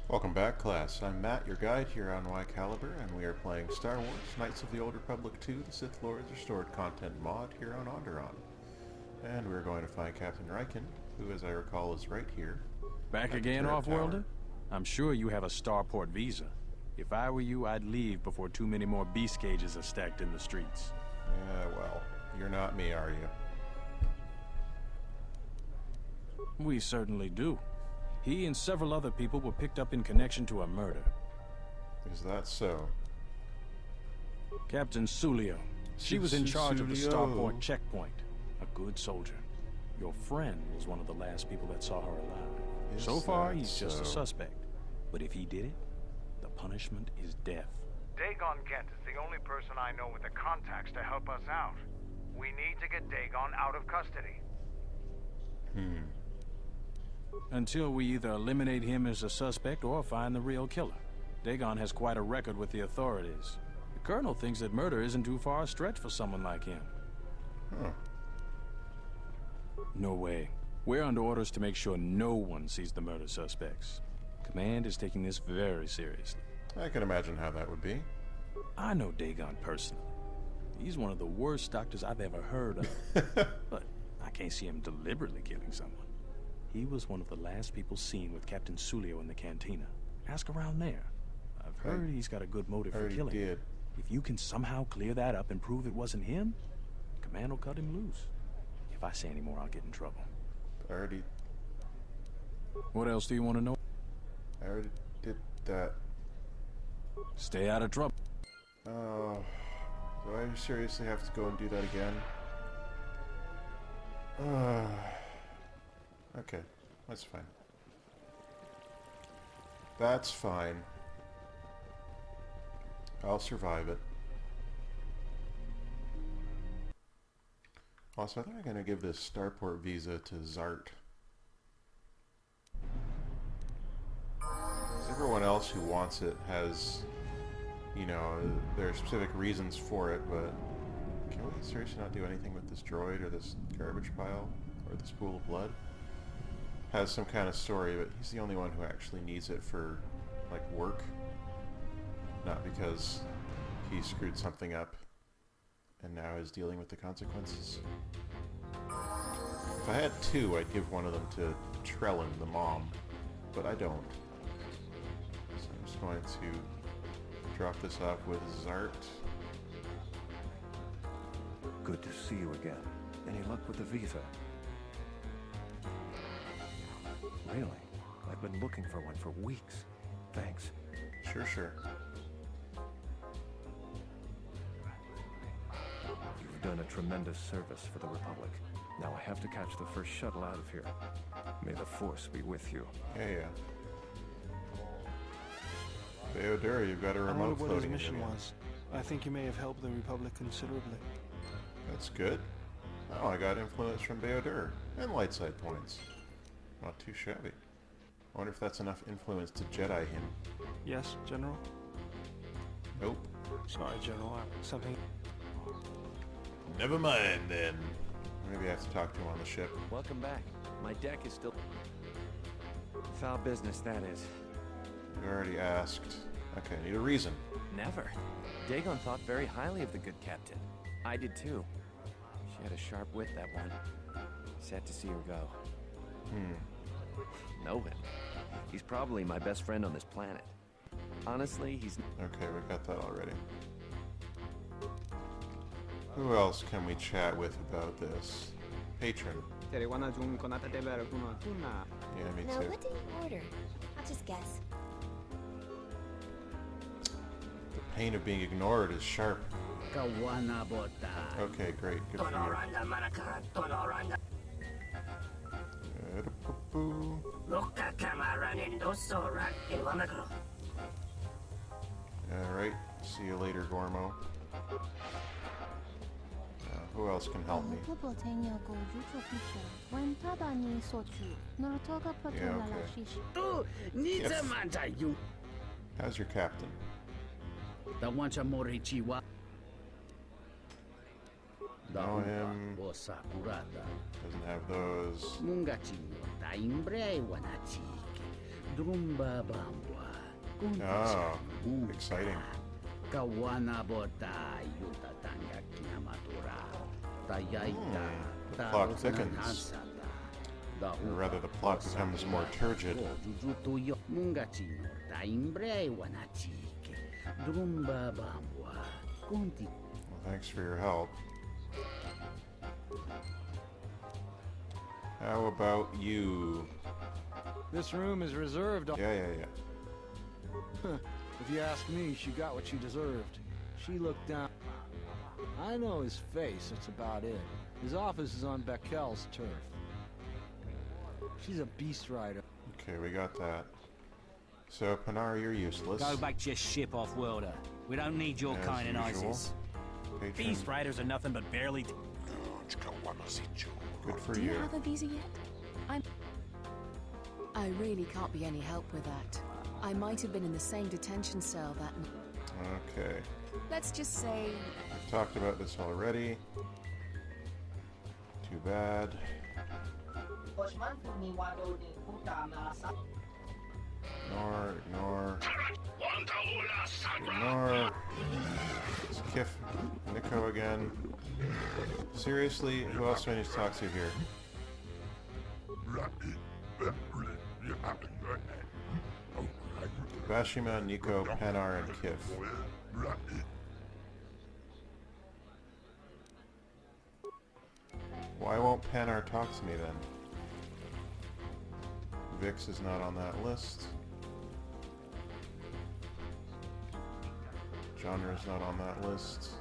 Welcome back, class. I'm Matt, your guide here on Whycalibur, and we are playing Star Wars Knights of the Old Republic 2, the Sith Lords Restored Content mod here on Onderon. And we're going to find Captain Riken, who, as I recall, is right here. Back again, Off-Worlder? I'm sure you have a starport visa. If I were you, I'd leave before too many more beast cages are stacked in the streets. Yeah, well, you're not me, are you? We certainly do. He and several other people were picked up in connection to a murder. Is that so? Captain Sulio. She was in charge of the starport checkpoint. A good soldier. Your friend was one of the last people that saw her alive. So far, he's just a suspect. But if he did it, the punishment is death. Dagon Kent is the only person I know with the contacts to help us out. We need to get Dagon out of custody. Until we either eliminate him as a suspect or find the real killer. Dagon has quite a record with the authorities. The Colonel thinks that murder isn't too far a stretch for someone like him. Huh. No way. We're under orders to make sure no one sees the murder suspects. Command is taking this very seriously. I can imagine how that would be. I know Dagon personally. He's one of the worst doctors I've ever heard of. But I can't see him deliberately killing someone. He was one of the last people seen with Captain Sulio in the cantina. Ask around there. I've heard he's got a good motive for killing him. If you can somehow clear that up and prove it wasn't him, Command will cut him loose. If I say any more, I'll get in trouble. What else do you want to know? I already did that. Stay out of trouble. Oh, do I seriously have to go and do that again? Okay, that's fine. That's fine. I'll survive it. Also, I think I'm going to give this starport visa to Zart. Everyone else who wants it has, you know, there are specific reasons for it, but can we seriously not do anything with this droid or this garbage pile or this pool of blood? Has some kind of story, but he's the only one who actually needs it for, like, work. Not because he screwed something up and now is dealing with the consequences. If I had two, I'd give one of them to Trellin, the mom, but I don't. So I'm just going to drop this off with Zart. Good to see you again. Any luck with the visa? Really? I've been looking for one for weeks. Thanks. Sure. You've done a tremendous service for the Republic. Now I have to catch the first shuttle out of here. May the Force be with you. Yeah. Bao-Dur, you've got a remote I wonder what his floating mission again. was. I think you may have helped the Republic considerably. That's good. Oh, I got influence from Bao-Dur and light side points. Not too shabby. I wonder if that's enough influence to Jedi him. Yes, General? Nope. Sorry, General. Something... Never mind, then. Maybe I have to talk to him on the ship. Welcome back. My deck is still... Foul business, that is. You already asked. Okay, I need a reason. Never. Dagon thought very highly of the good captain. I did too. She had a sharp wit, that one. Sad to see her go. Novin. He's probably my best friend on this planet. Honestly, he's... Okay, we got that already. Who else can we chat with about this? Patron. Yeah, me Now, too. what do you order? I'll just guess. The pain of being ignored is sharp. Okay, great. Good for you. Alright, see you later, Gormo. Who else can help me? Yeah, okay. How's your captain? Know him. Doesn't have those. Oh, exciting. The plot thickens. Or rather, the plot becomes more turgid. Well, thanks for your help. How about you? This room is reserved. Yeah. If you ask me, she got what she deserved. She looked down. I know his face, that's about it. His office is on Beckel's turf. She's a beast rider. Okay, we got that. So, Pinar, you're useless. Go back to your ship, off-worlder. We don't need your As kind and usual. ISIS. Patron, Beast Riders are nothing but barely... good for Do you. you have a visa yet? I really can't be any help with that. I might have been in the same detention cell that... Okay. Let's just say... We've talked about this already. Too bad. Ignore. It's Kif, Nico again. Seriously, who else do I need to talk to here? Bashima, Nico, Panar, and Kif. Why won't Panar talk to me then? Vix is not on that list. Genre is not on that list.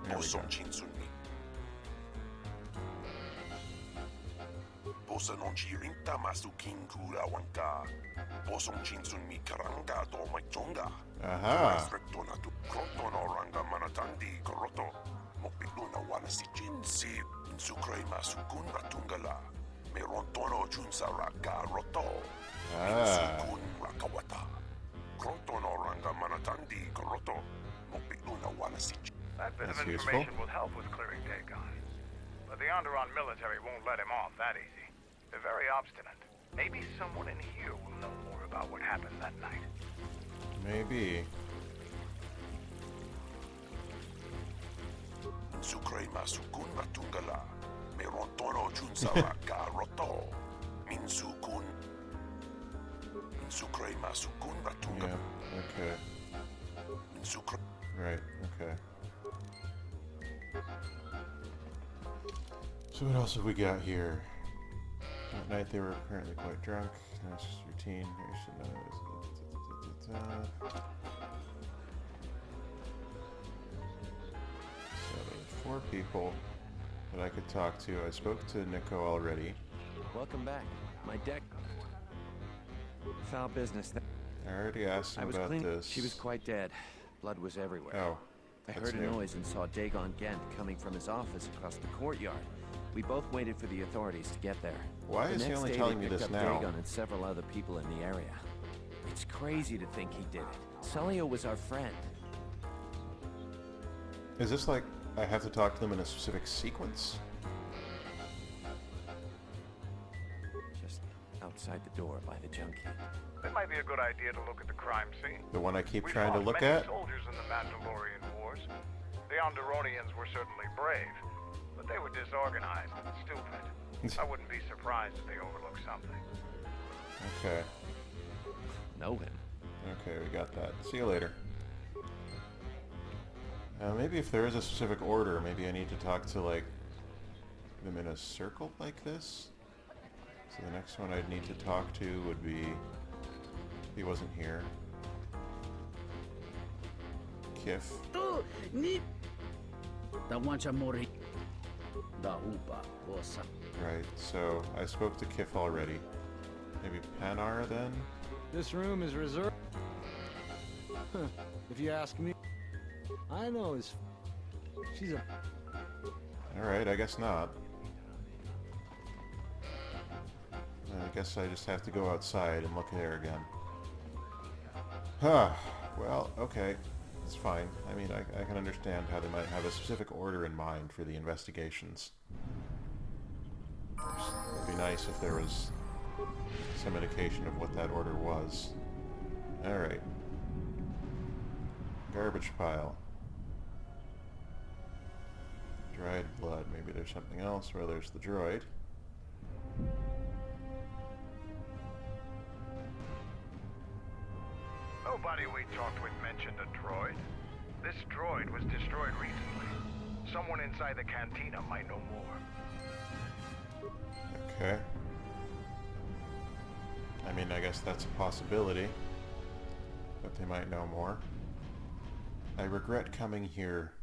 There we go. Aha! That bit That's of useful. information will help with clearing Dagon. But the Onderon military won't let him off that easy. They're very obstinate. Maybe someone in here will know more about what happened that night. Maybe. Yeah, okay. Right, okay. So what else have we got here? That night they were apparently quite drunk. That's just routine. Here should know. So there's 4 people that I could talk to. I spoke to Nico already. Welcome back. My deck. Foul business. I already asked I him was about clean. this. She was quite dead. Blood was everywhere. Oh, I that's heard a new. noise and saw Dagon Gent coming from his office across the courtyard. We both waited for the authorities to get there. Why The is he next only day, telling they me picked this up now? Dagon and several other people in the area. It's crazy to think he did it. Sulio was our friend. Is this like I have to talk to them in a specific sequence? Just outside the door by the junkie. It might be a good idea to look at the crime scene. The one I keep We trying to lost look many at? soldiers in the Mandalorian Wars. The Onderonians were certainly brave, but they were disorganized and stupid. I wouldn't be surprised if they overlooked something. Okay. Know him. Okay, we got that. See you later. Maybe if there is a specific order, maybe I need to talk to, like, them in a circle like this? So the next one I'd need to talk to would be... He wasn't here. Kif. Right, so I spoke to Kif already. Maybe Panar then? This room is reserved. If you ask me, I know his... She's a... Alright, I guess not. I guess I just have to go outside and look there again. Huh. Well, okay. It's fine. I mean, I can understand how they might have a specific order in mind for the investigations. Maybe nice if there was some indication of what that order was. Alright. Garbage pile. Dried blood. Maybe there's something else where there's the droid. Nobody we talked with mentioned a droid. This droid was destroyed recently. Someone inside the cantina might know more. Okay. I mean, I guess that's a possibility. But they might know more. I regret coming here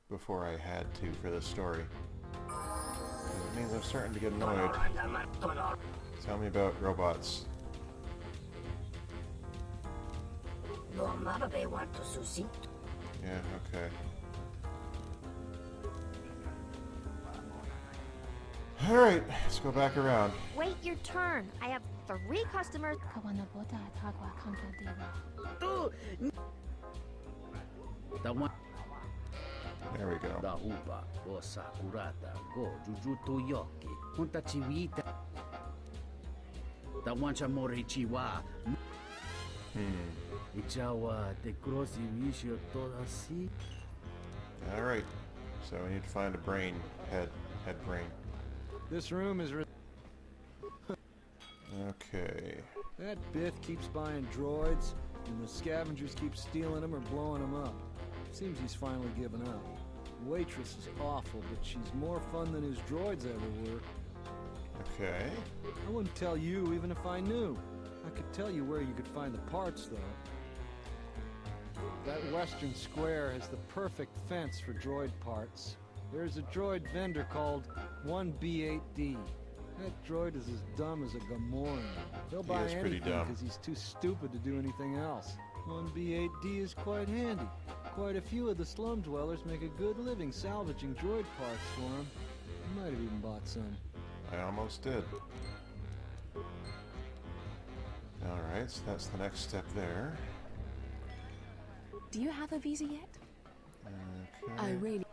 before I had to for this story. It means I'm starting to get annoyed. Tell me about robots. Yeah, okay. Alright, let's go back around. Wait your turn. I have 3 customers. There we go. Alright, so we need to find a brain, head brain. This room is... Okay. That Biff keeps buying droids, and the scavengers keep stealing them or blowing them up. Seems he's finally given up. The waitress is awful, but she's more fun than his droids ever were. Okay. I wouldn't tell you even if I knew. I could tell you where you could find the parts, though. That western square has the perfect fence for droid parts. There's a droid vendor called 1B8D. That droid is as dumb as a Gamorrean. He'll buy anything because he's too stupid to do anything else. 1B8D is quite handy. Quite a few of the slum dwellers make a good living salvaging droid parts for him. I might have even bought some. I almost did. Alright, so that's the next step there. Do you have a visa yet? Okay. I really...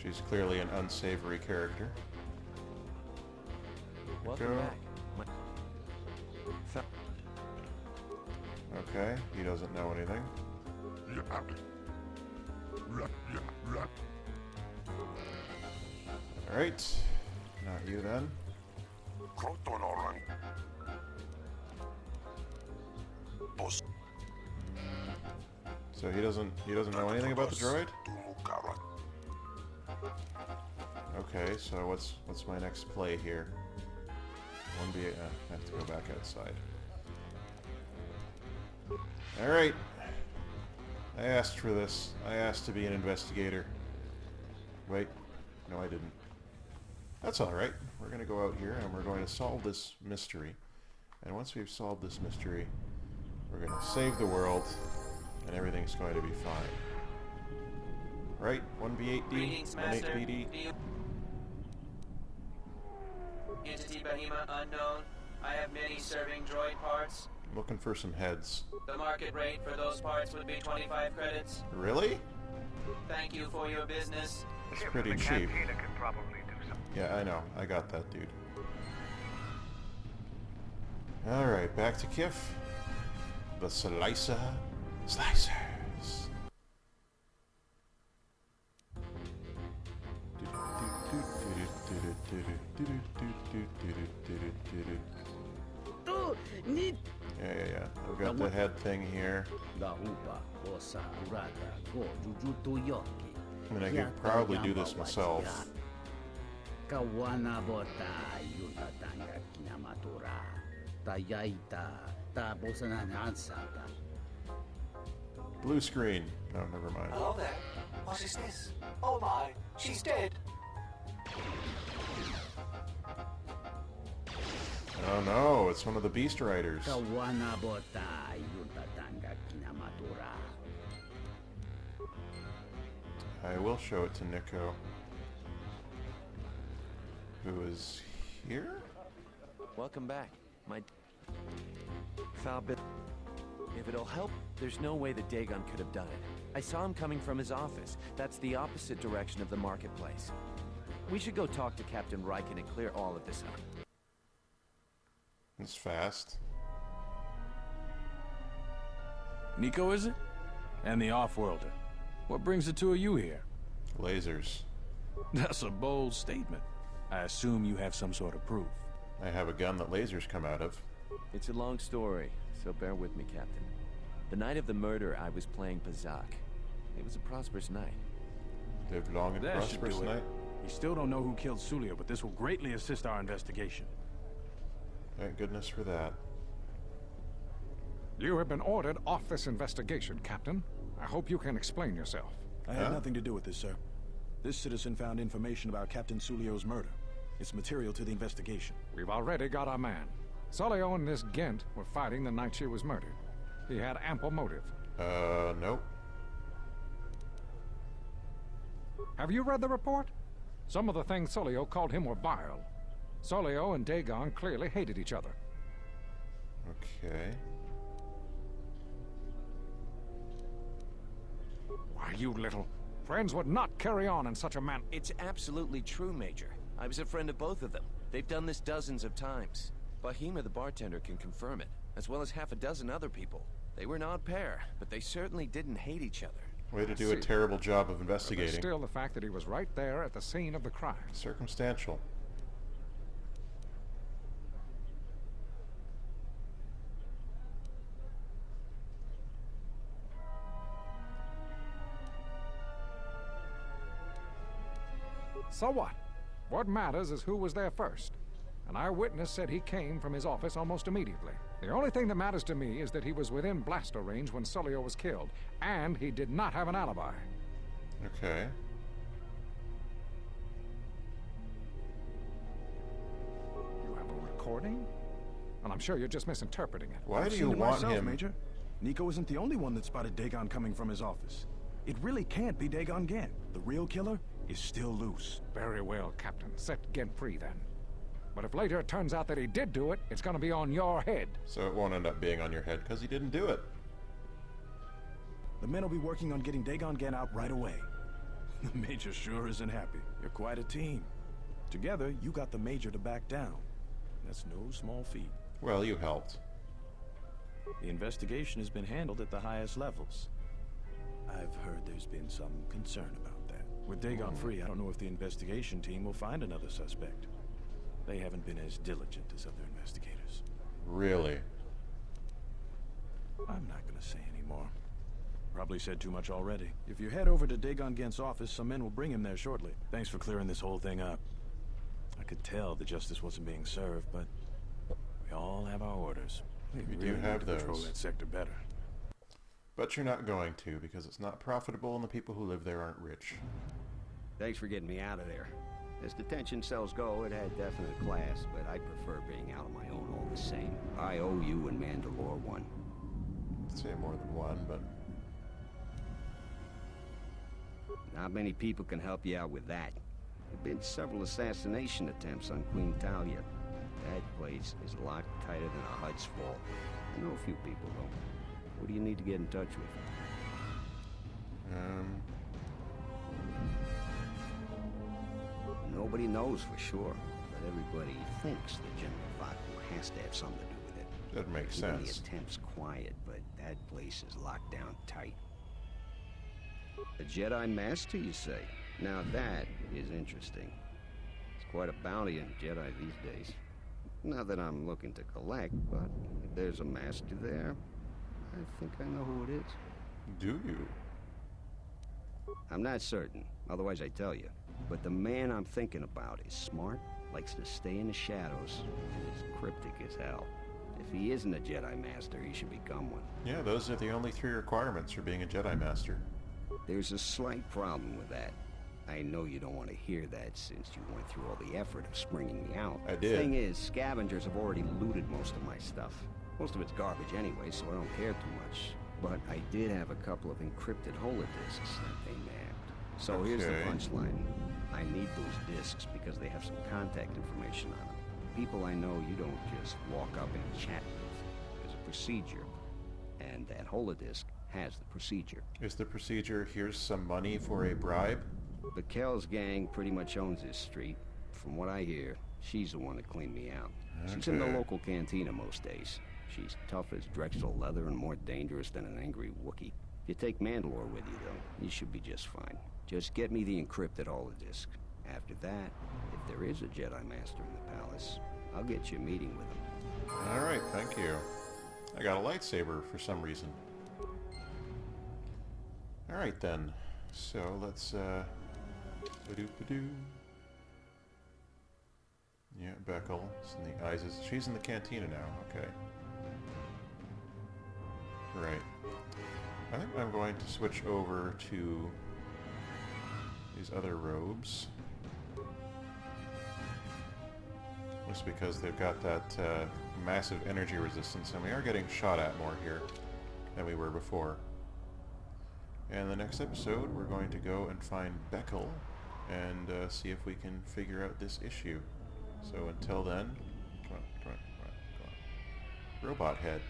She's clearly an unsavory character. Welcome back. Okay, he doesn't know anything. Alright, not you then. So he doesn't know anything about the droid? Okay, so what's my next play here? I have to go back outside. Alright. I asked for this. I asked to be an investigator. Wait. No, I didn't. That's alright. We're going to go out here and we're going to solve this mystery. And once we've solved this mystery, we're going to save the world and everything's going to be fine. Right? 1B8D? 18BD? Entity Bahima unknown. I have many serving droid parts. I'm looking for some heads. The market rate for those parts would be 25 credits. Really? Thank you for your business. That's pretty cheap. Cantina can probably do something. Yeah, I know. I got that, dude. Alright, back to Kif. The Slicers. Yeah. I've got the head thing here. I mean, I could probably do this myself. Blue screen. No, never mind. Hello there. What is this? Oh my, she's dead. Oh no, it's one of the Beast Riders. I will show it to Nico, who is here? Welcome back. My foul bit. If it'll help, there's no way that Dagon could have done it. I saw him coming from his office. That's the opposite direction of the marketplace. We should go talk to Captain Riken and clear all of this up. It's fast. Nico, is it? And the off-worlder. What brings the two of you here? Lasers. That's a bold statement. I assume you have some sort of proof. I have a gun that lasers come out of. It's a long story, so bear with me, Captain. The night of the murder, I was playing Pazak. It was a prosperous night. Lived long and That should prosperous do it. night. We still don't know who killed Sulio, but this will greatly assist our investigation. Thank goodness for that. You have been ordered off this investigation, Captain. I hope you can explain yourself. I had nothing to do with this, sir. This citizen found information about Captain Sulio's murder. It's material to the investigation. We've already got our man. Sulio and this Gent were fighting the night she was murdered. He had ample motive. Nope. Have you read the report? Some of the things Sulio called him were vile. Sulio and Dagon clearly hated each other. Okay. Why, you little... Friends would not carry on in such a man... It's absolutely true, Major. I was a friend of both of them. They've done this dozens of times. Bahima, the bartender, can confirm it, as well as half a dozen other people. They were an odd pair, but they certainly didn't hate each other. Way to do a terrible job of But investigating. there's still the fact that he was right there at the scene of the crime. Circumstantial. So what? What matters is who was there first. An eyewitness said he came from his office almost immediately. The only thing that matters to me is that he was within blaster range when Sulio was killed, and he did not have an alibi. Okay. You have a recording? And I'm sure you're just misinterpreting it. Why I've do seen you it want myself, him? Major. Nico isn't the only one that spotted Dagon coming from his office. It really can't be Dagon Gant. The real killer is still loose. Very well, Captain. Set Gent free then. But if later it turns out that he did do it, it's gonna be on your head. So it won't end up being on your head because he didn't do it. The men will be working on getting Dagon Gant out right away. The Major sure isn't happy. You're quite a team. Together, you got the Major to back down. That's no small feat. Well, you helped. The investigation has been handled at the highest levels. I've heard there's been some concern about that. With Dagon free, I don't know if the investigation team will find another suspect. They haven't been as diligent as other investigators. Really? I'm not gonna say any more. Probably said too much already. If you head over to Dagon Gant's office, some men will bring him there shortly. Thanks for clearing this whole thing up. I could tell the justice wasn't being served, but we all have our orders. We do have need to control those. that sector better. But you're not going to because it's not profitable and the people who live there aren't rich. Thanks for getting me out of there. As detention cells go, it had definite class, but I prefer being out on my own all the same. I owe you and Mandalore one. I'd say more than one, but... Not many people can help you out with that. There've been several assassination attempts on Queen Talia. That place is locked tighter than a Hud's Fall. I know a few people, though. What do you need to get in touch with? Nobody knows for sure, but everybody thinks that General Whycalibur has to have something to do with it. That makes Keeping sense. the attempts quiet, but that place is locked down tight. A Jedi Master, you say? Now that is interesting. It's quite a bounty on Jedi these days. Not that I'm looking to collect, but if there's a Master there, I think I know who it is. Do you? I'm not certain, otherwise I'd tell you. But the man I'm thinking about is smart, likes to stay in the shadows, and is cryptic as hell. If he isn't a Jedi Master, he should become one. Yeah, those are the only 3 requirements for being a Jedi Master. There's a slight problem with that. I know you don't want to hear that since you went through all the effort of springing me out. I did. Thing is, scavengers have already looted most of my stuff. Most of it's garbage anyway, so I don't care too much. But I did have a couple of encrypted holodisks that they nabbed. So here's the Okay. punchline. I need those disks because they have some contact information on them. People I know you don't just walk up and chat with. There's a procedure. And that holodisk has the procedure. Is the procedure, here's some money for a bribe? But Kel's gang pretty much owns this street. From what I hear, she's the one that cleaned me out. She's in the local cantina most days. She's tough as Drexel leather and more dangerous than an angry Wookiee. If you take Mandalore with you, though, you should be just fine. Just get me the encrypted holodisk. After that, if there is a Jedi Master in the palace, I'll get you a meeting with him. Alright, thank you. I got a lightsaber for some reason. Alright then. So let's ba-doop-ba-doo. Yeah, Beckel. She's in the cantina now, okay. Right. I think I'm going to switch over to these other robes. Just because they've got that massive energy resistance, and we are getting shot at more here than we were before. And the next episode, we're going to go and find Beckel and see if we can figure out this issue. So until then, come on. Robot head.